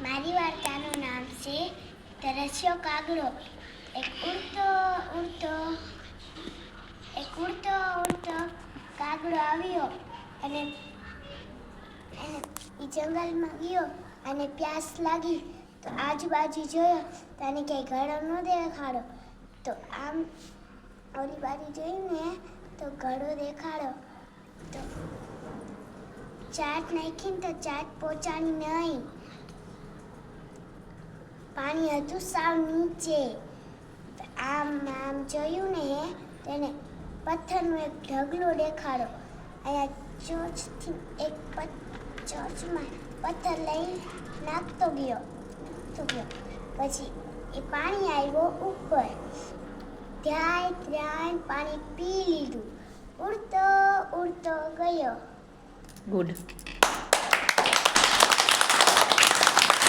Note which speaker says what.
Speaker 1: મારી વાર્તાનું નામ છે તરસ્યો કાગડો. એક ઉડતો ઉડતો કાગડો આવ્યો અને એ જંગલમાં ગયો અને પ્યાસ લાગી તો આજુબાજુ જોયો તો આને ક્યાંય ઘડો ન દેખાડો. તો આમ ઓલી બાજુ જોઈને તો ઘડો દેખાડો તો ચાટ નાખીને તો ચાટ પહોંચાડી નહીં. પાણી હતું સાવ નીચે. આમ જોયું ને તેને પથ્થરનો એક ઢગલો દેખાડો. અહીંયા ચોચમાં પથ્થર લઈ નાખતો ગયો. પછી એ પાણી આવ્યો ઉપર. ત્યાં પાણી પી લીધું. ઉડતો ગયો.
Speaker 2: ગુડ.